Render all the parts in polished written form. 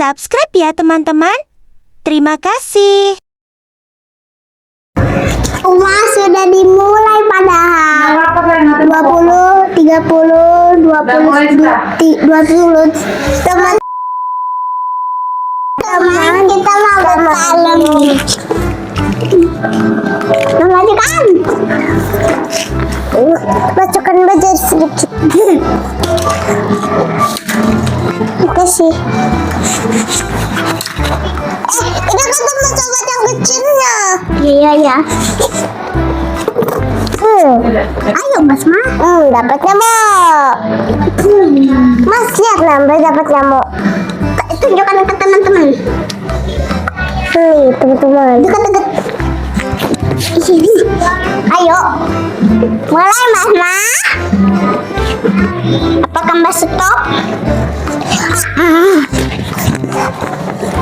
subscribe ya teman-teman. Terima kasih. Sudah dimulai padahal 20, 30, 20 teman kita mau bersalem memajukan bacakan belajar sedikit. Makasih. Kita ketemu sobat yang kecilnya. Iya ya. Ayo Mas dapat nyamuk. Mas lihat nambah dapat nyamuk. Tunjukkan ke teman-teman. Teman-teman. Dekat-dekat. Ayo. Mulai Mas. Apakah Mbak stop?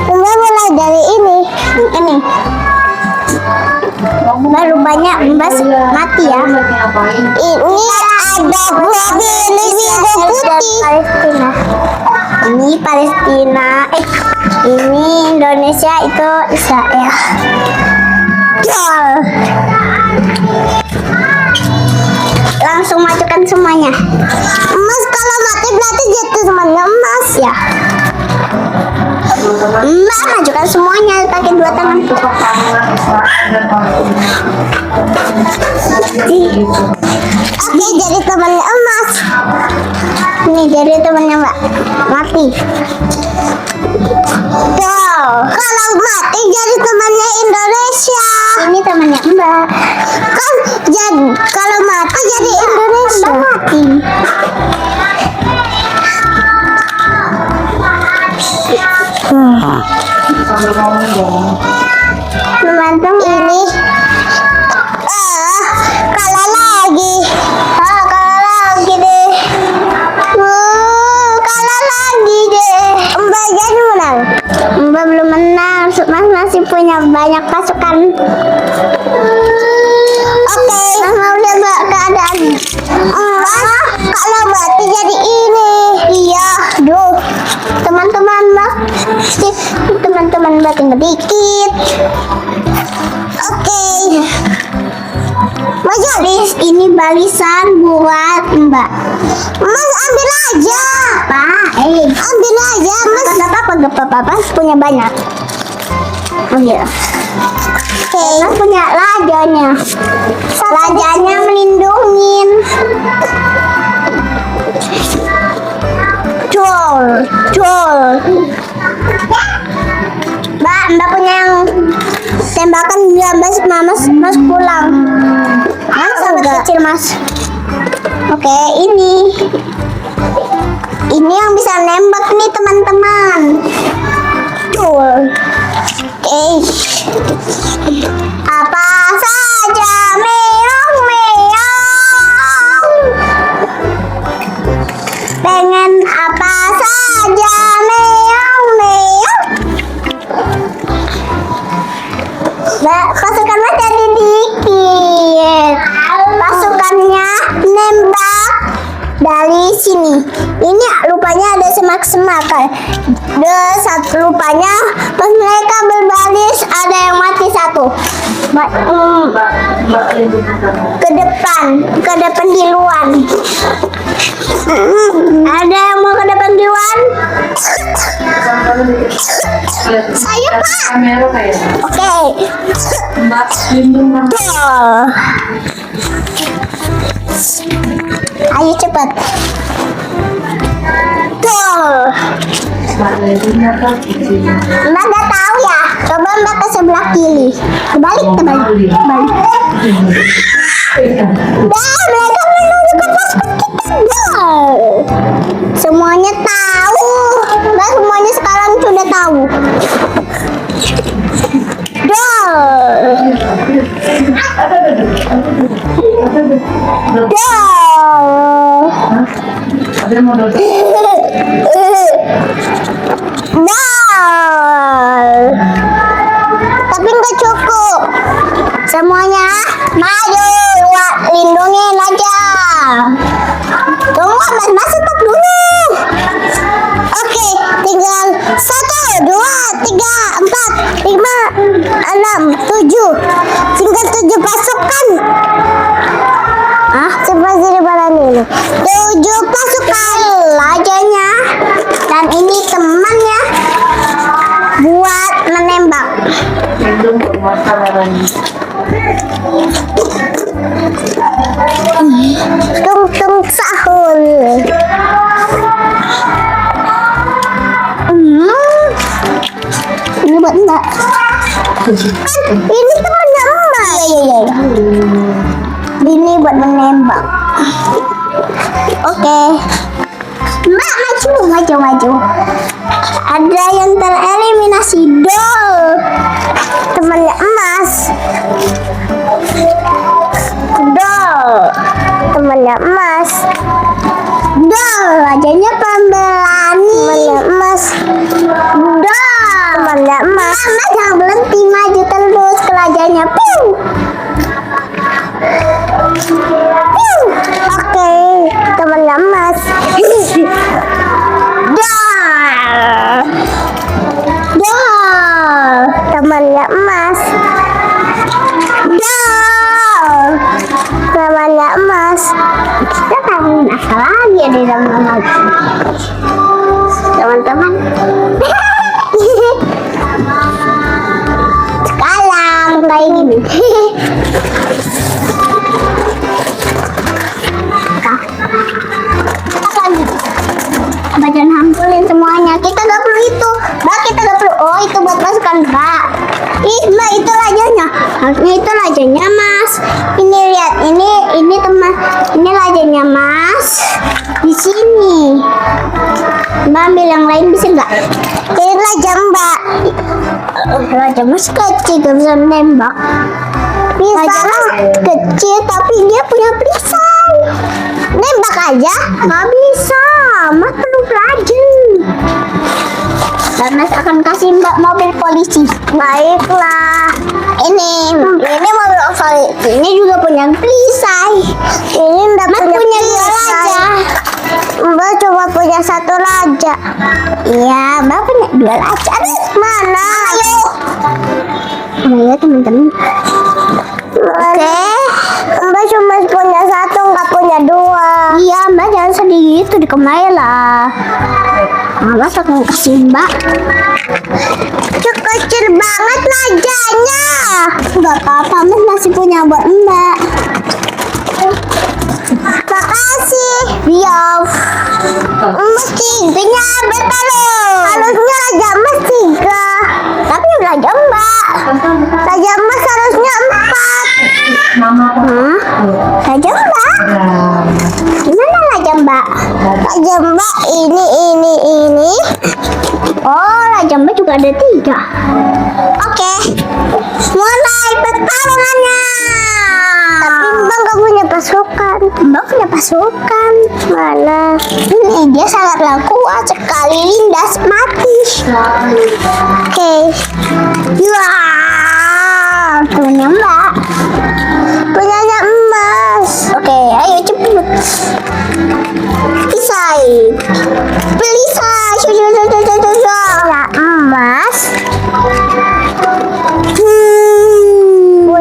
Mulai dari ini. Baru banyak Mbak mati ya. Ini ada biru putih. Ini Palestina. Ini Indonesia, itu Israel. Langsung majukan semuanya. Mas kalau mati berarti jatuh semuanya Mas ya. Mbak majukan semuanya pakai dua tangan. Oke, jadi temannya emas. Ini jadi temannya Mbak. Mati. Tuh, kalau mati jadi temannya Indonesia. Ini temannya Mbak. Kan jadi kalau mati jadi Indonesia. Mati. Teman-teman ini kalah lagi deh. Kalah lagi deh. Mbak jadi menang. Mbak belum menang. Mas masih punya banyak pasukan. Oke, Mas mau lihat Mbak keadaan. Kalau mati jadi ini. Iya, duh. Teman-teman Mbak tinggal dikit. Oke. Maju. Ini balisan buat Mbak. Mas ambil aja. Ambil aja Mas. Gak apa-apa, punya banyak. Ambil. Oke. Mas punya rajanya. Rajanya melindungin. Col. Mbak punya yang tembakan juga Mas pulang. Mas sangat kecil Mas. Oke, ini yang bisa nembak nih teman-teman. Oke. Apa saja meong. Pengen apa saja meong. Pasukannya jadi dikit. Pasukannya nembak dari sini. Ini rupanya ada semak-semak. Rupanya pas mereka berbaris ada yang mati satu. Ke depan duluan. Ada yang mau ke depan duluan? Saya Pak. Oke. Ayo cepat. Mbak nggak tahu ya. Coba Mbak ke sebelah kiri. Kebalik. Mereka menunjukkan pasukan kita. Semuanya tahu. Mbak semuanya sekarang sudah tahu. Tapi nggak cukup. Semuanya maju, lindungin aja. Tunggu Mas, stop dulu. Oke, tinggal satu, 7. Tinggal 7 pasukan. Seperti di badan ini. 7 pasukan rajanya. Dan ini temannya buat menembak. Tung sahur. Ini buat Mbak. Ini temannya Mbak. Iya. Ini buat menembak. Oke. Mbak maju. Ada yang tereliminasi. Dol. Temannya emas. Dol. Temannya emas. Dol. Rajanya pemberani. Temannya emas. Dol. Temannya emas. Emas jangan berhenti, maju terus ke rajanya. Piu. Oke, temannya emas. Dol. Temannya emas. Dol. Temannya emas. Kita tahu apa lagi di dalam emas. Teman-teman. Sekarang kayak gini. Jangan hampulin semuanya. Kita gak perlu itu. Mbak, kita gak perlu. Oh, itu buat pasukan Mbak. Mbak, itu rajanya. Harusnya itu rajanya Mas. Ini lihat, ini teman. Ini rajanya Mas. Di sini. Mbak ambil yang lain bisa nggak? Ini raja Mbak. Raja Mas kecil, gak bisa menembak. Bisa. Raja Mas kecil, tapi dia punya perisai. Nembak aja nggak bisa. Mas perlu rajin. Dan Mas akan kasih Mbak mobil polisi. Baiklah. Ini mobil polisi. Ini juga punya perisai. Ini Mbak punya 2 raja. Mbak cuma punya 1 raja. Iya, Mbak punya 2 raja. Aduh, mana? Ayo teman-teman. Oke. Mbak cuma punya 1, nggak punya 2. Iya, Mbak jangan sedih gitu, dikemai lah. Mbak akan kasih Mbak. Kecil banget rajanya. Nggak apa-apa, Mbak masih punya buat Mbak. Makasih. Iya. Mestinya betul. Harusnya raja emas 3. Tapi raja Mbak. Raja emas harusnya 4. Raja Mbak. Gimana raja Mbak? Raja Mbak ini. Oh, raja Mbak juga ada 3. Oke. Mulai pertarungannya. Tapi Mbak nggak punya pasukan. Mbak punya pasukan. Mana? Ini dia sangatlah kuat sekali. Lindas mati. Oke. Wah, punya Mbak. Punyanya emas. Oke, ayo cepet. Pelisai.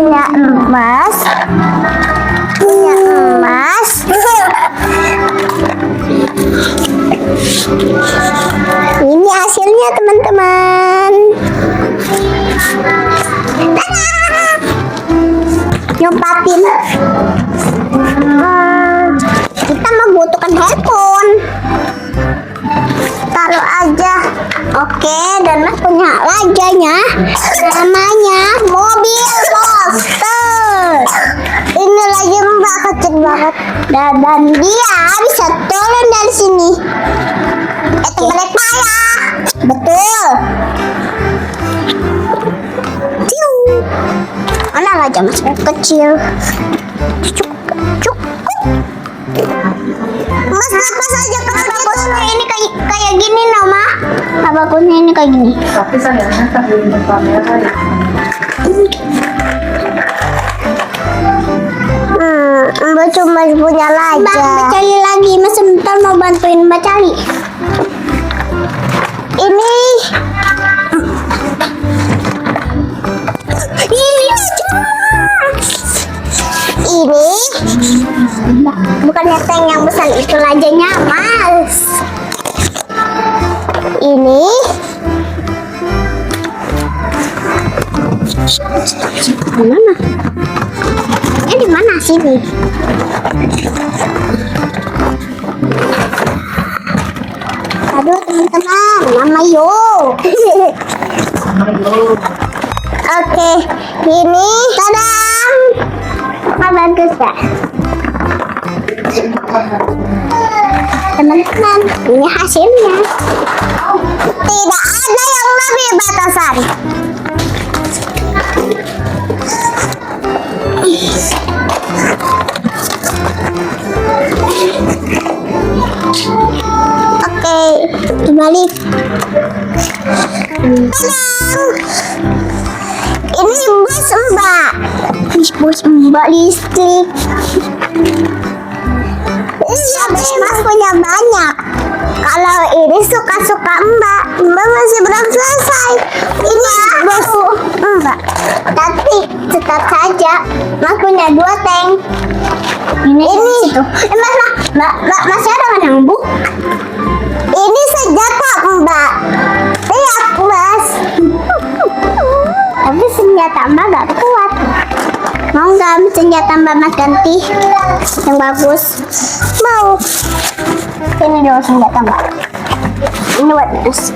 Ya, emas. Punya emas. Ini hasilnya teman-teman. Nyobatin. Kita membutuhkan handphone. Taruh aja. Oke, dan Mas punya rajanya. Namanya mobil monster. Ini lagi Mbak kecil banget. Dan dia bisa turun dari sini. Terbalik payah. Betul. Mana raja Mas kecil? Cuk. Mas apa saja bagusnya ini kayak gini Nama? Bagusnya ini kayak gini. Tapi sayangnya tak belum kamera ya. Mbak cuma punya raja. Mbak cari lagi. Mas sebentar mau bantuin Mbak cari. Ini. Ini bukannya tank yang besar itu rajanya, Mas. Ini mana? Ini di mana sini? Aduh teman-teman, Mama Yo. Oke, ini tadam. Bagus ya, teman-teman. Ini hasilnya. Tidak ada yang lebih batasan. Oke, kembali. Ini bus Mbak. Bus Mbak listrik. Iya, Mas punya banyak. Kalau ini suka-suka Mbak masih belum selesai. Ini bus Mbak. Tapi tetap saja Mas punya 2 tank. Ini Mbak masih ada kan yang bu? Ini senjata Mbak. Lihat Mas. Tapi senjata Mbak gak kuat. Mau nggak senjata Mbak Mas ganti yang bagus? Mau. Ini dulu senjata Mbak. Ini buat Mas.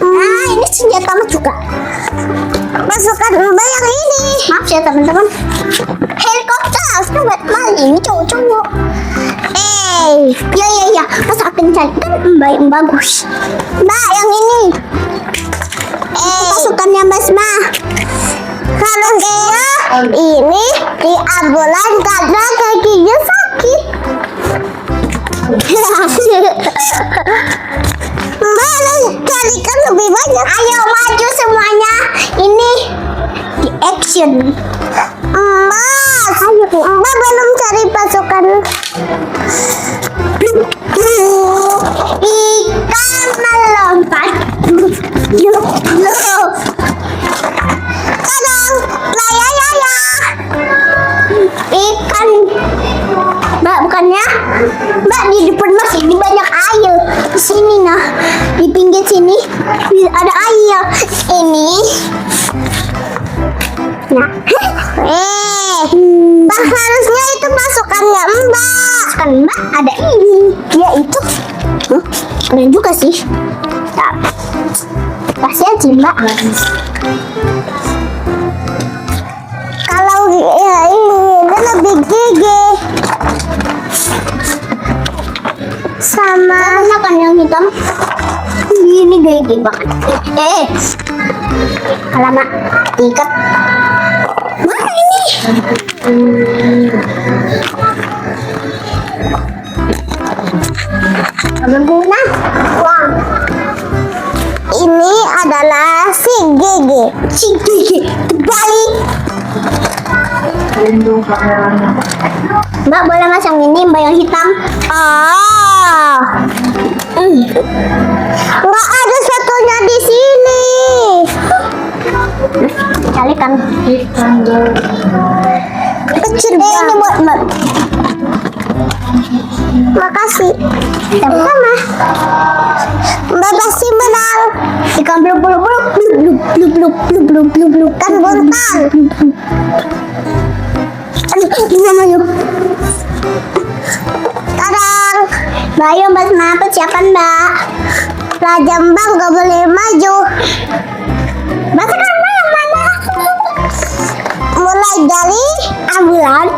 Nah, ini senjata Mas juga. Masukkan Mbak yang ini. Maaf ya teman-teman. Helikopter harusnya buat Mbak. Ini cowok-cowok. Ya. Mas akan carikan Mbak yang bagus. Mbak yang ini. Pasukannya Mas Mah. Kalau dia ini di ambulan karena kakinya sakit. Mbak carikan lebih banyak. Ayo maju semuanya. Ini di action. Mbak belum cari pasukan. Ikan melompat. Ikan Mbak, bukannya Mbak di depan Mas ini banyak air. Di sini nah, di pinggir sini ada air. Ini nah, Mbak harusnya itu pasukannya Mbak. Pasukan Mbak ada ini. Ya itu keren juga sih. Kasihan sih Mbak. Kalau ya ini dia lebih gigih sama kan yang hitam. Ini gigih banget. Alamak, ikat. Mana ini? Berguna. Wah. Ini adalah si gigi. Terbalik. Mbak boleh Mas yang ini, Mbak yang hitam. Nggak ada satunya di sini. Carikan. Kecil banget. Ini buat Mbak. Makasih. Sama-sama. Mbak pasti menang. Ikan blub kan buntal. Gimana yuk? Tadang. Bayu Mbak Mas persiapan Mbak. Raja Mbak gak boleh maju. Mbak sekarang yang mana? Mulai dari ambulan.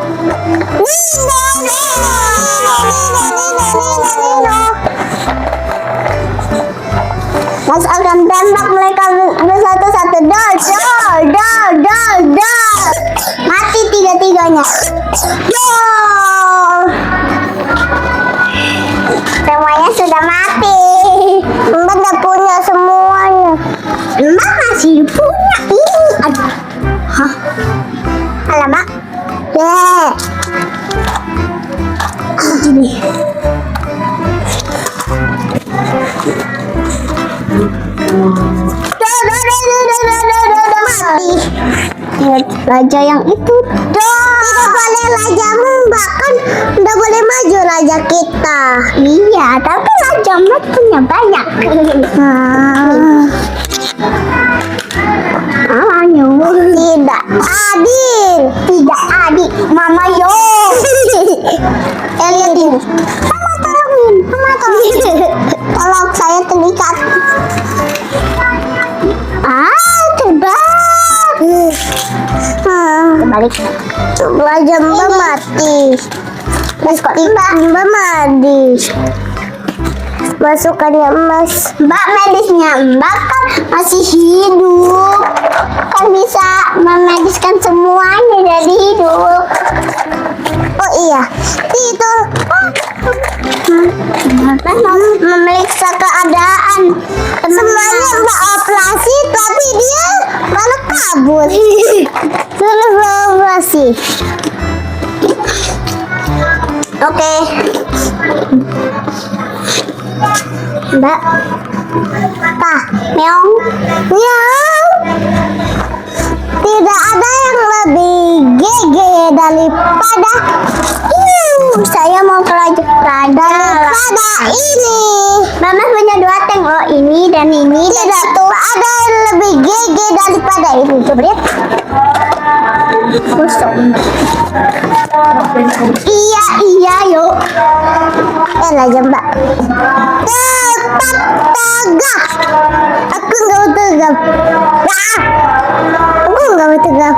Mas akan tembak mereka satu-satu. Dol. Mati tiga-tiganya. Semuanya sudah mati. Mbak udah punya semuanya. Mbak masih punya ini. Aduh. Hah? Alamak. Gini. Mati. Tinggal raja yang itu. Tidak boleh rajamu, bahkan tidak boleh maju raja kita. Iya, tapi raja Mbak punya banyak. Tidak adil. Tidak adil, Mama yo. Lihat ini. Mama tolongin. Tolong saya terikat. Terbang. Kembali. Raja Mbak mati. Mbak mati. Masukannya emas. Mbak, medisnya Mbak kan masih hidup. Kan bisa memediskan semuanya jadi hidup. Oh iya, itu memeriksa keadaan. Semuanya Mbak operasi, tapi dia malah kabur. Terus operasi. Oke. Mbak, meong, tidak ada yang lebih gege daripada saya mau pelajaran daripada ini. Mama punya 2 tank, oh ini dan ini. Tidak tuh ada yang lebih gege daripada ini. Coba lihat. Iya yuk. Raja Mbak. Tetap tegak. Aku nggak mau tegak. Aku nggak mau tegak.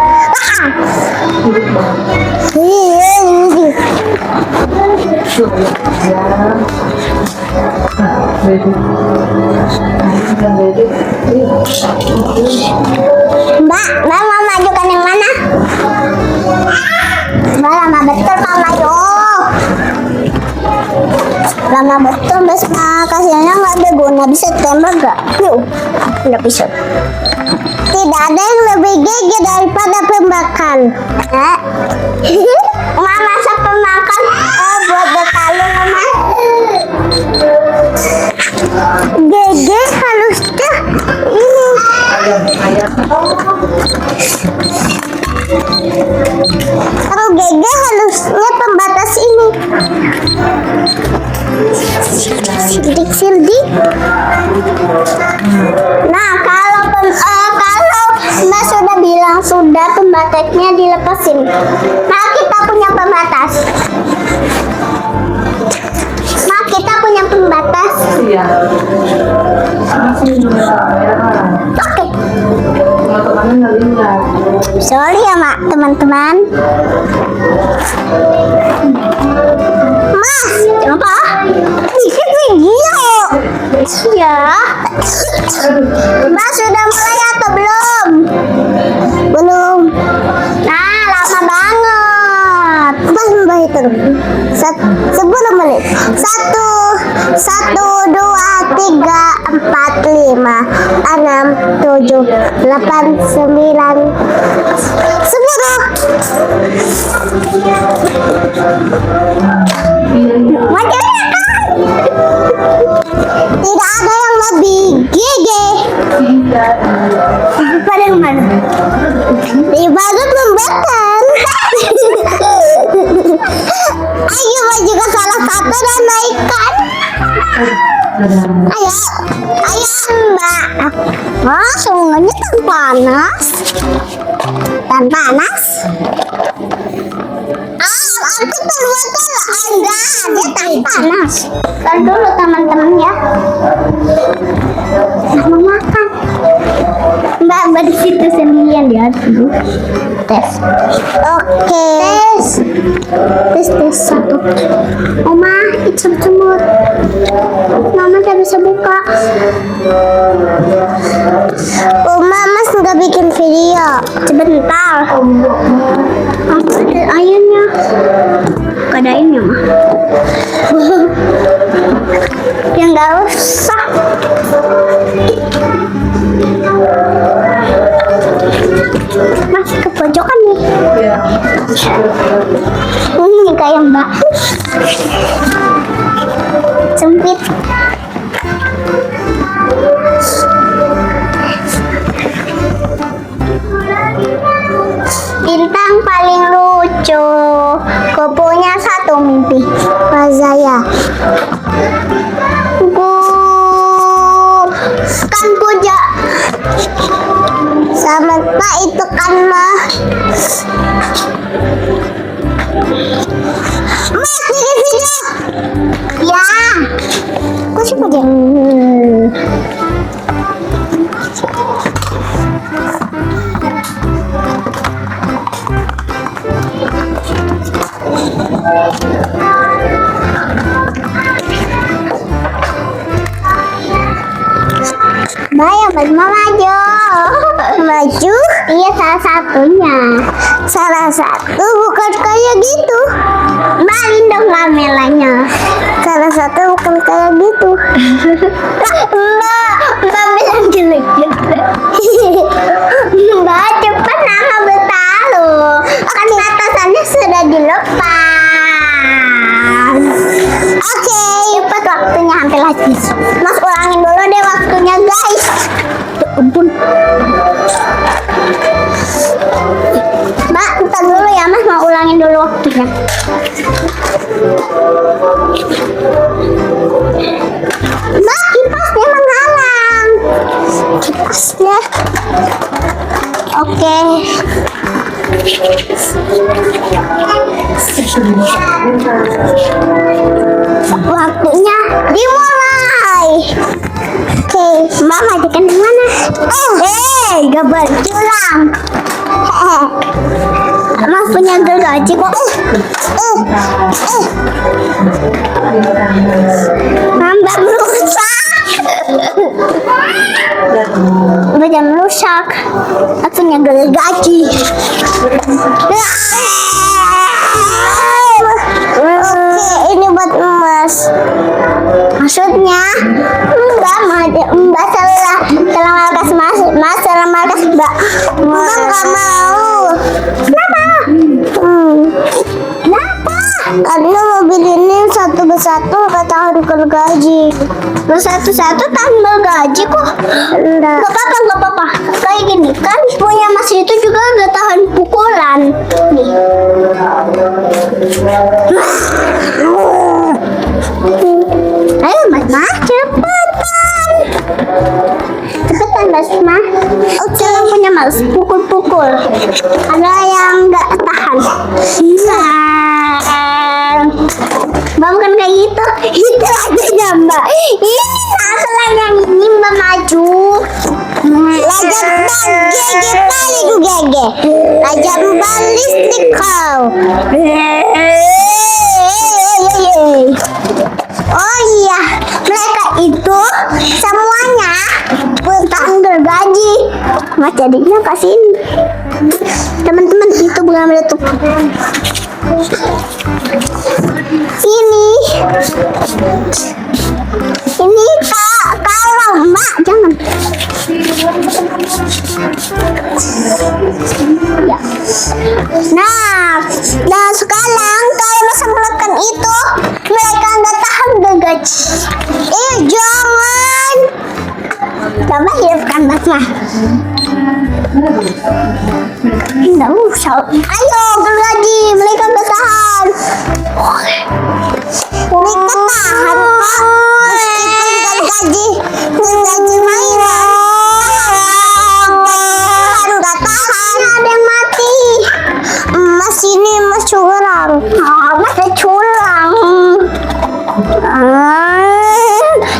Mbak mau majukan yang mana? Mbak lama betul Mama yo. Lama betul Mbak, kasihannya nggak ada guna, bisa tembak gak? Yuk, nggak bisa. Tidak ada yang lebih gigi daripada pembakan. Mama masak pemakan buat berkalung Mama. Gigi halusnya ini. Kalau gigi halusnya pembatas ini. Sidik. Nah, kalau Mbak sudah bilang sudah pembatasnya dilepasin. Nah, kita punya pembatas. Iya. Oke. Teman-temannya nggak lihat. Sorry ya Mak, teman-teman. Mas, apa? Dikit video. Ya. Mas sudah mulai atau belum? Belum. Nah, lama banget. Mas Mbak itu 10 menit. 1, 2, 3, 4, 5, 6, 7, 8, 9, 10. Wajahnya kan? Tidak ada yang lebih gege. Pada yang mana? Ibarat membakan. Ayo juga salah satu dan naikkan. Ayo Mbak. Wah, sungainya tan panas. Aku terluka Anda, dia tan panas. Kan dulu teman-teman ya. Mau makan. Mbak di situ sendirian ya dulu. Tes. Oke. Tes 1. Oma, itu semut. Mama gak bisa buka. Oma, Mas nggak bikin video. Sebentar. Ada ayamnya. Kadain ya, Ma. Ya nggak usah. Masih ke pojokan nih. Iya. Ini kayak Mbak. Sempit. paling lucu. Ku punya satu mimpi. Razaya. Kan puja. Sama Pak itu kan mah. Mas di video. Ya. Kok siapa dia? Maya maju. Maju? Iya, salah satunya. Salah satu bukan kayak gitu. Malin dong kameranya. Salah satu bukan kayak gitu. Mbak bilang jelek juga. Mbak cepat nama bertalu. Kan atasannya sudah dilepas. Oke, cepat waktunya hampir habis. Mas ulangin dulu deh waktunya guys. Ya ampun. Mbak, ntar dulu ya Mas, mau ulangin dulu waktunya. Mbak, kipasnya menghalang. Kipasnya. Oke. Waktunya dimulai. Oke, Mbak majukan yang mana? Gambar curang. Mas punya gergaji kok. Mbak merusak. Mbak merusak. Mas punya gergaji. Oke, ini buat Mas. Maksudnya Mbak salah markas Mas salah markas Mbak. Mbak nggak mau. Kenapa? Kenapa? Karena mobil ini satu persatu nggak tahan gergaji. Satu-satu tahan gergaji kok. Nggak apa-apa. Kayak gini kan punya Mas itu juga nggak tahan pukulan. Nih. Ayo Mas, cepetan. Cepetan Mas. Oke, punya Mas, pukul-pukul. Ada yang nggak tahan. Mbak bukan kayak gitu. Itu aja Mbak. Ini salah yang ini Mbak maju. Lajak gege. Lajak balistik kau. Oh iya, mereka itu semuanya bertahan gergaji. Mas jadinya kasih ini. Teman-teman itu bukan meletup. Ini kalau Mbak jangan. Ya. Nah sekarang kalau Mas melakukan itu mereka nggak tahan gergaji. Jangan. Coba hidupkan Mas mah. Nggak usah. Ayo gergaji, mereka nggak tahan. Mereka tahan Pak. Meskipun gergaji mainan. Nggak tahan. Ada yang mati. Mas ini Mas curang. Mas curang.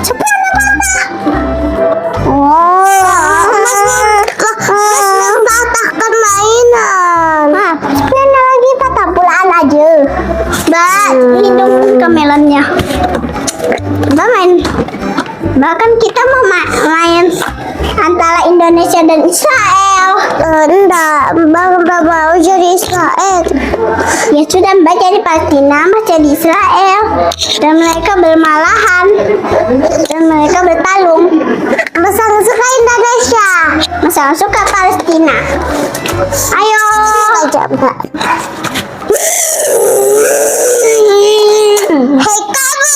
Seperti apa? Mas patahkan mainan. Nenek lagi patah pulaan aja. Mbak, hidung kemelannya. Mbak main. Bahkan kita mau main antara Indonesia dan Israel. Enggak, Mbak mau jadi Israel. Ya sudah, Mbak jadi Palestina, Mas jadi Israel. Dan mereka bermalahan. Dan mereka bertarung. Mas yang suka Indonesia, Mas yang suka Palestina. Ayo. Aja Mbak. Hei kamu,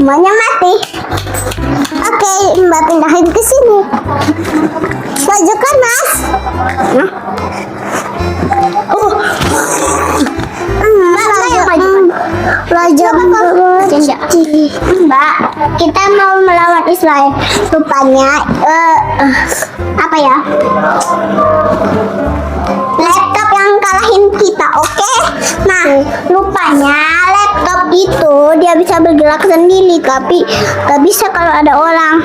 semuanya mati. Oke, Mbak pindahin ke sini. Majukan, Mas. Nah. Mbak yang maju. Mbak, kita mau melawan Israel. Rupanya, apa ya? Laptop yang kalahin kita, oke? Nah, rupanya laptop itu dia bisa bergerak sendiri, tapi gak bisa kalau ada orang.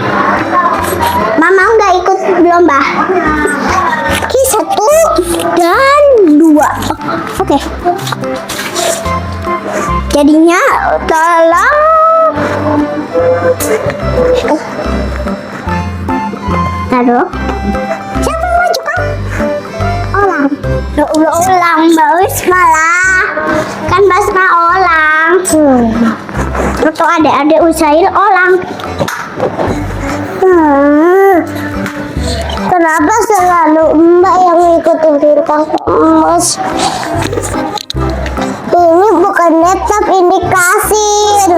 Mama nggak ikut lomba. Oke, 1 dan 2. Oke. Jadinya tolong. Taruh. Siapa yang maju kan? Orang. Ulang Mbak Wisma lah. Kan Basma orang. Atau adik-adik Usail orang. Kenapa selalu Mbak yang ngikutin tingkah Mas? Ini bukan laptop, ini kasir.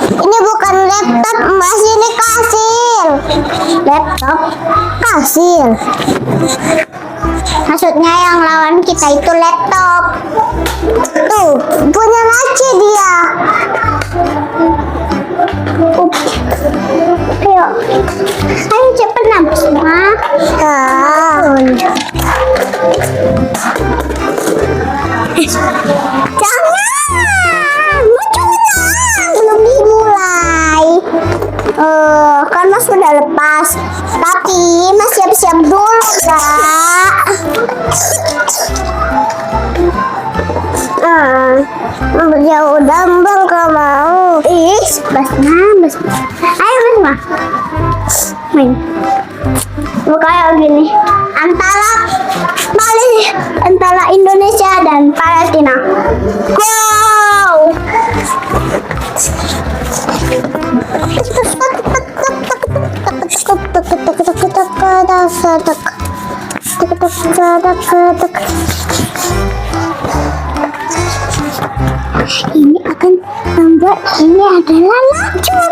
Ini bukan laptop, Mas, ini kasir. Laptop, kasir. Maksudnya yang lawan kita itu laptop. Tuh, punya laci dia. Ayo cepet nabis, Ma. Jangan, belum dimulai. Kan Mas sudah lepas, tapi Mas siap-siap dulu, Kak. Ya udah, Mbak gak mau. Basma. Ayo Basma, main. Kayak gini, antara Indonesia dan Palestina. Go! Ini akan membuat ini adalah racun.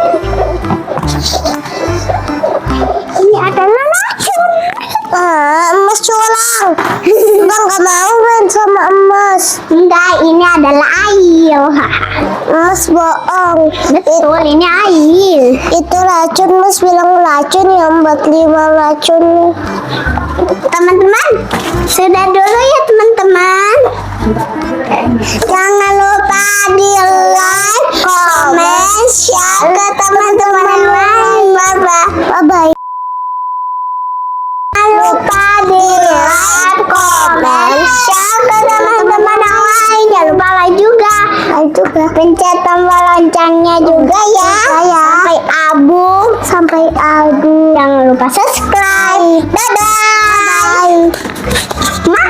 Ini adalah racun. Emas curang. Bang gak mau main sama emas. Enggak, ini adalah air. Emas bohong. Betul, ini air. Itu racun, Mas bilang racun yang buat 5 racun. Teman-teman, sudah dulu ya teman-teman. Jangan lupa di like, comment, share ke teman-teman yang lain. Bye-bye. Jangan lupa di like, comment, share ke teman-teman yang lain. Jangan lupa like juga. Pencet tombol loncengnya juga ya. Sampai abu. Jangan lupa subscribe. Dadah. Ma.